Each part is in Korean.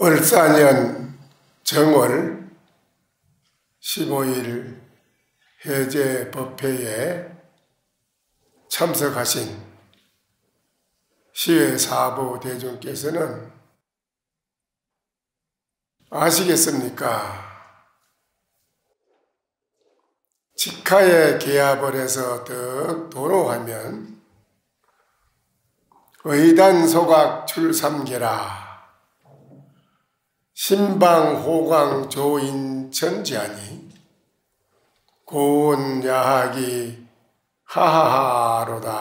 을사년 정월 15일 해제 법회에 참석하신 시외 사부 대중께서는 아시겠습니까? 직하에 계합을 해서 득 도로하면 의단소각 출삼계라 신방호광 조인천지하니 고운 야학이 하하하로다.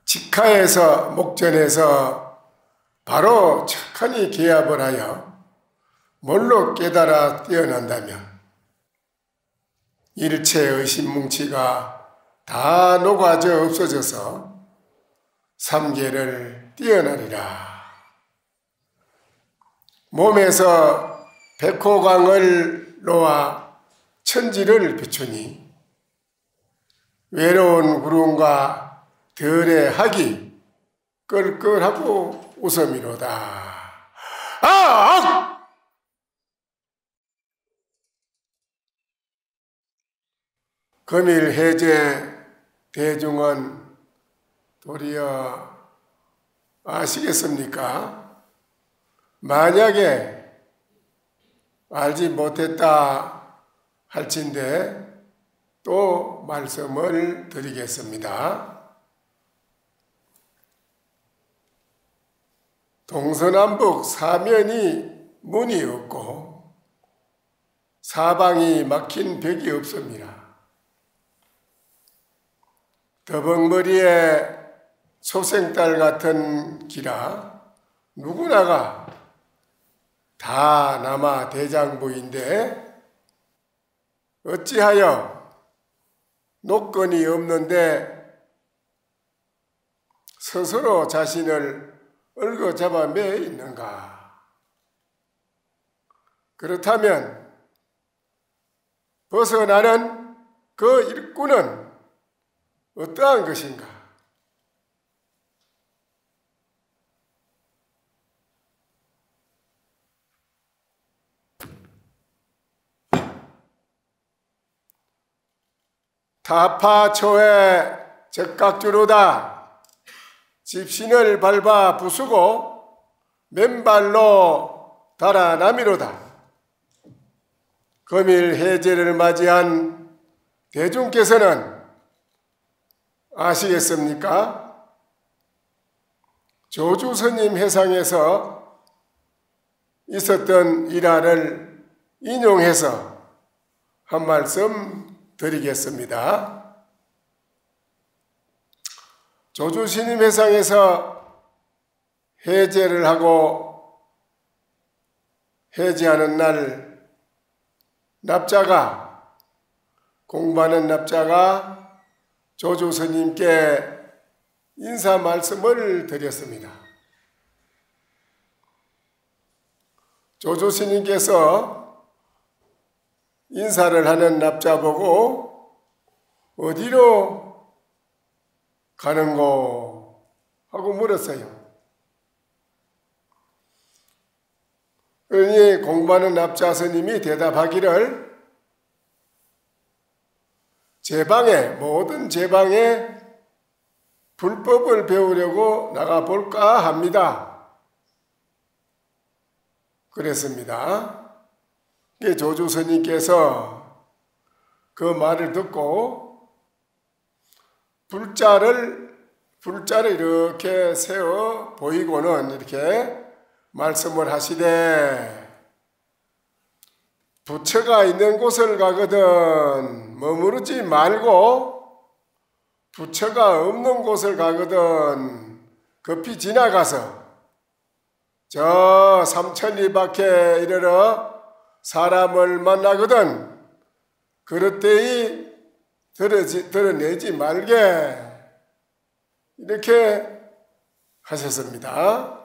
직하에서 목전에서 바로 착하니 계합을 하여 뭘로 깨달아 뛰어난다면 일체의 신뭉치가 다 녹아져 없어져서 삼계를 뛰어나리라. 몸에서 백호광을 놓아 천지를 비추니 외로운 구름과 들의 학이 끌끌하고 웃음이로다. 금일 해제 대중은 도리어 아시겠습니까? 만약에 알지 못했다 할진대 또 말씀을 드리겠습니다. 동서남북 사면이 문이 없고 사방이 막힌 벽이 없습니다. 더벅머리에 소생딸 같은 기라 누구나가 다 남아 대장부인데 어찌하여 노건이 없는데 스스로 자신을 얽어잡아 매 있는가? 그렇다면 벗어나는 그 일꾼은 어떠한 것인가? 타파초에 적각주로다. 집신을 밟아 부수고 맨발로 달아나미로다. 금일 해제를 맞이한 대중께서는 아시겠습니까? 조주스님 해상에서 있었던 일화를 인용해서 한 말씀 드리겠습니다. 조주스님 해상에서 해제를 하고 해제하는 날 납자가 공부하는 납자가 조주스님께 인사 말씀을 드렸습니다. 조주스님께서 인사를 하는 납자 보고 어디로 가는고 하고 물었어요. 그러니 공부하는 납자 스님이 대답하기를 모든 제방에 불법을 배우려고 나가볼까 합니다. 그랬습니다. 조주스님께서 그 말을 듣고 불자를 이렇게 세워 보이고는 이렇게 말씀을 하시되 부처가 있는 곳을 가거든 머무르지 말고 부처가 없는 곳을 가거든 급히 지나가서 저 삼천리 밖에 이르러 사람을 만나거든 그릇되이 드러내지 말게 이렇게 하셨습니다.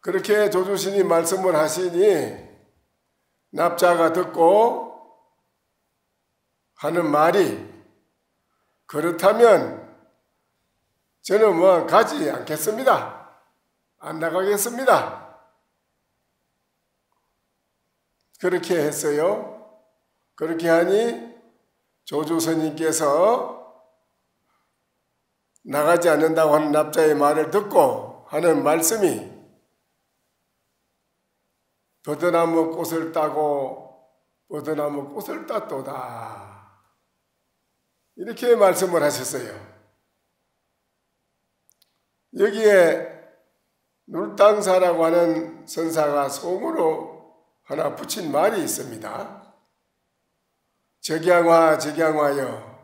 그렇게 조주스님 말씀을 하시니 납자가 듣고 하는 말이 그렇다면 저는 뭐 가지 않겠습니다. 안 나가겠습니다. 그렇게 했어요. 그렇게 하니 조조스님께서 나가지 않는다고 하는 납자의 말을 듣고 하는 말씀이 버드나무 꽃을 따고 버드나무 꽃을 땄도다. 이렇게 말씀을 하셨어요. 여기에 눌당사라고 하는 선사가 송으로 하나 붙인 말이 있습니다. 적양화여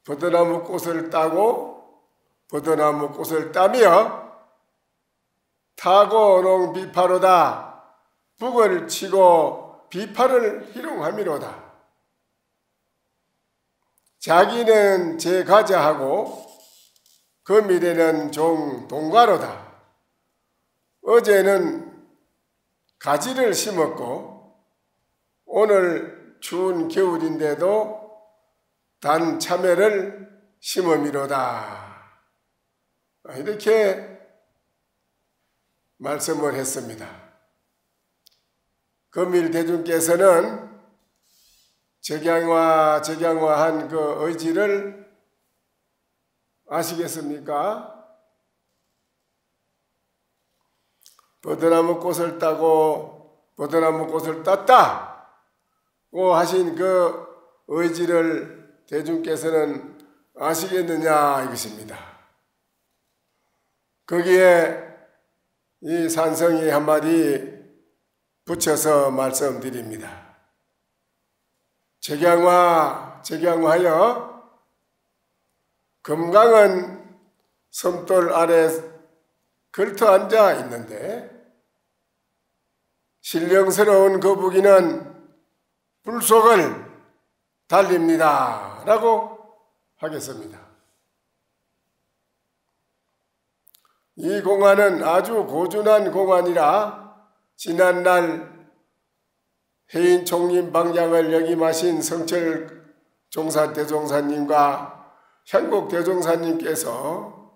버드나무 꽃을 따고 버드나무 꽃을 따며 타고 농 비파로다. 북을 치고 비파를 희롱함이로다. 자기는 제가자하고 그 미래는 종 동가로다. 어제는 가지를 심었고 오늘 추운 겨울인데도 단 참외를 심음이로다. 이렇게 말씀을 했습니다. 금일대중께서는 적양화한 그 의지를 아시겠습니까? 버드나무 꽃을 따고 버드나무 꽃을 땄다고 하신 그 의지를 대중께서는 아시겠느냐 이것입니다. 거기에 이 산성이 한마디 붙여서 말씀드립니다. 적양화하여 금강은 섬돌 아래 걸터 앉아 있는데 신령스러운 거북이는 불속을 달립니다. 라고 하겠습니다. 이 공안은 아주 고준한 공안이라 지난날 해인 총림 방장을 역임하신 성철 종사 대종사님과 향국 대종사님께서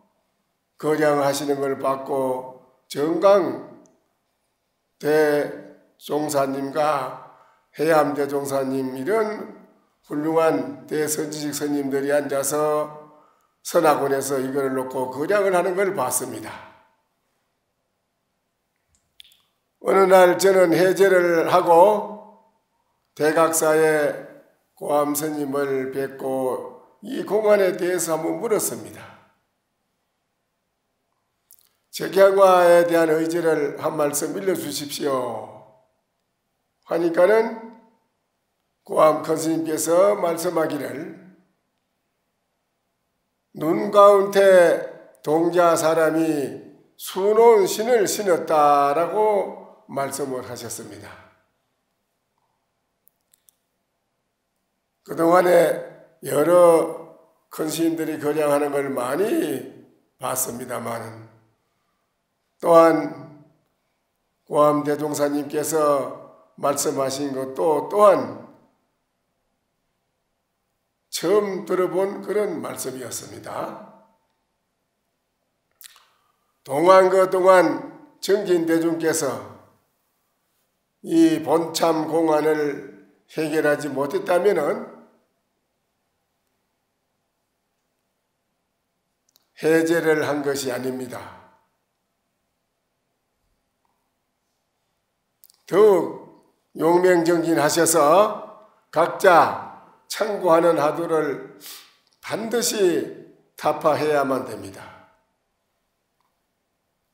거량하시는 걸 받고 정강 대종사님과 해암 대종사님 이런 훌륭한 대선지식 스님들이 앉아서 선악원에서 이걸 놓고 거량을 하는 걸 봤습니다. 어느 날 저는 해제를 하고 대각사의 고암 스님을 뵙고 이 공안에 대해서 한번 물었습니다. 적양화에 대한 의지를 한 말씀 일러주십시오. 하니까는 고암 큰 스님께서 말씀하기를 눈 가운데 동자 사람이 수놓은 신을 신었다라고 말씀을 하셨습니다. 그동안에 여러 큰 스님들이 거량하는 걸 많이 봤습니다만 또한 고암 대종사님께서 말씀하신 것도 또한 처음 들어본 그런 말씀이었습니다. 동안 정진대중께서 이 본참 공안을 해결하지 못했다면은 해제를 한 것이 아닙니다. 더욱 용맹정진하셔서 각자 참고하는 하도를 반드시 타파해야만 됩니다.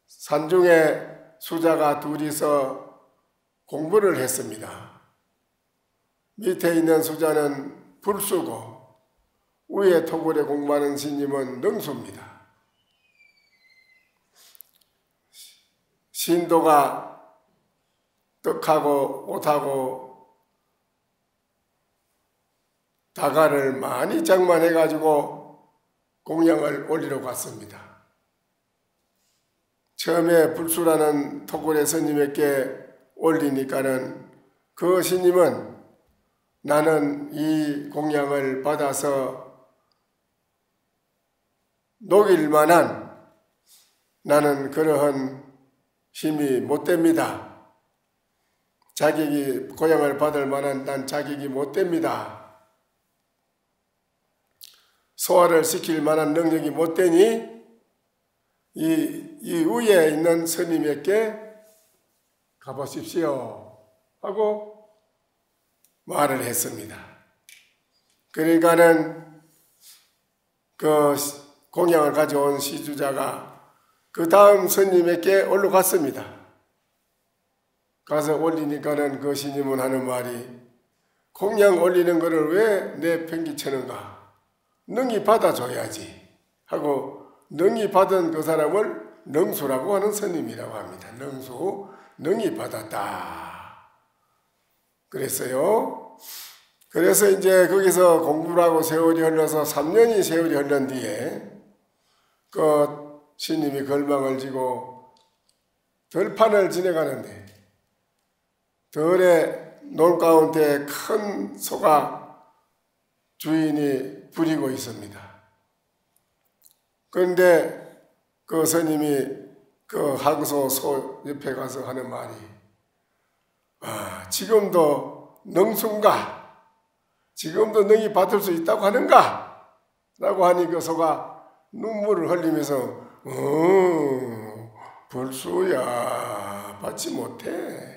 산중에 수자가 둘이서 공부를 했습니다. 밑에 있는 수자는 불수고 위에 토굴에 공부하는 스님은 능수입니다. 신도가 떡하고 옷하고 다가를 많이 장만해가지고 공양을 올리러 갔습니다. 처음에 불수라는 토굴의 스님에게 올리니까는 그 스님은 나는 이 공양을 받아서 녹일 만한 나는 그러한 힘이 못 됩니다. 자격이 고향을 받을 만한 난 자격이 못 됩니다. 소화를 시킬 만한 능력이 못 되니 이 위에 있는 스님에게 가보십시오 하고 말을 했습니다. 그러니까는 그 공양을 가져온 시주자가 그 다음 스님에게 올라갔습니다. 가서 올리니까는 그 스님은 하는 말이 공양 올리는 거를 왜 내 팽기치는가? 능히 받아줘야지 하고 능히 받은 그 사람을 능수라고 하는 스님이라고 합니다. 능수, 능히 받았다. 그랬어요. 그래서 이제 거기서 공부를 하고 세월이 흘러서 3년이 세월이 흘른 뒤에 그 스님이 걸망을 지고 들판을 지나가는데 들의 논 가운데 큰 소가 주인이 부리고 있습니다. 그런데 그 스님이 그 항소 소 옆에 가서 하는 말이 지금도 능수인가? 지금도 능히 받을 수 있다고 하는가? 라고 하니 그 소가 눈물을 흘리면서 불수야 받지 못해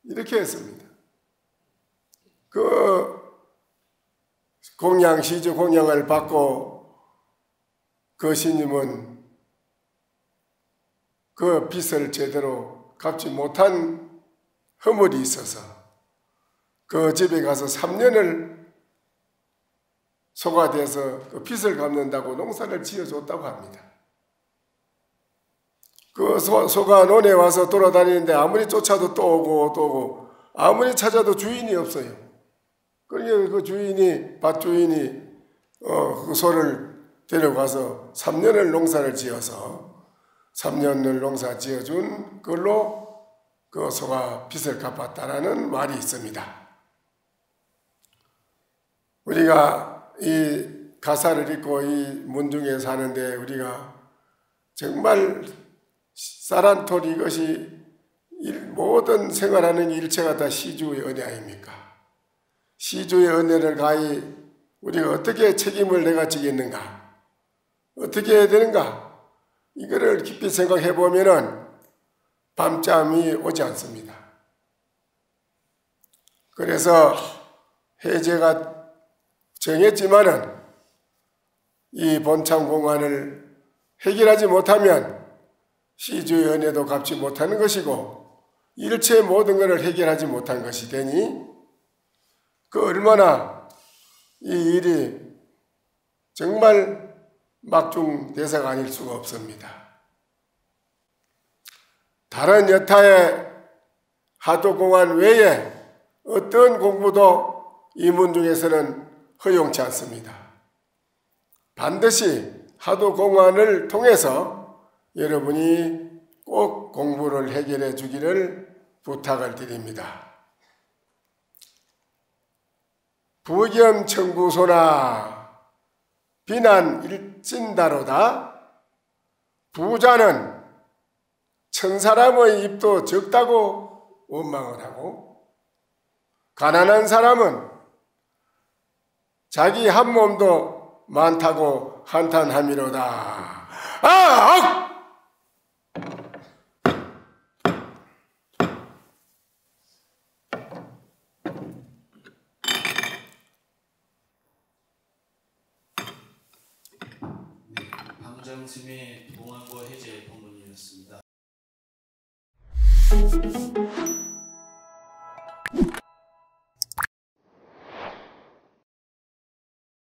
이렇게 했습니다. 그 공양 시주 공양을 받고 그 스님은 그 빚을 제대로 갚지 못한 허물이 있어서 그 집에 가서 3년을 소가 돼서 그 빚을 갚는다고 농사를 지어줬다고 합니다. 그 소가 논에 와서 돌아다니는데 아무리 쫓아도 또 오고 또 오고 아무리 찾아도 주인이 없어요. 그러니까 그 주인이 밭주인이 그 소를 데려가서 3년을 농사를 지어서 3년을 농사 지어준 걸로 그 소가 빚을 갚았다라는 말이 있습니다. 우리가 이 가사를 읽고 이 문중에 사는데 우리가 정말 사란톨 이것이 모든 생활하는 일체가 다 시주의 은혜 아닙니까? 시주의 은혜를 가히 우리가 어떻게 책임을 내가 지겠는가? 어떻게 해야 되는가? 이거를 깊이 생각해 보면은 밤잠이 오지 않습니다. 그래서 해제가 정했지만은 이 본참공안을 해결하지 못하면 시주의 은혜도 갚지 못하는 것이고 일체의 모든 것을 해결하지 못한 것이 되니 그 얼마나 이 일이 정말 막중대사가 아닐 수가 없습니다. 다른 여타의 하도공안 외에 어떤 공부도 이 문중에서는 허용치 않습니다. 반드시 하도공안을 통해서 여러분이 꼭 공부를 해결해 주기를 부탁을 드립니다. 부겸청구소나 비난 일진다로다. 부자는 천사람의 입도 적다고 원망을 하고 가난한 사람은 자기 한 몸도 많다고 한탄함이로다. 방장스님의 봉안과 해제 법문이었습니다.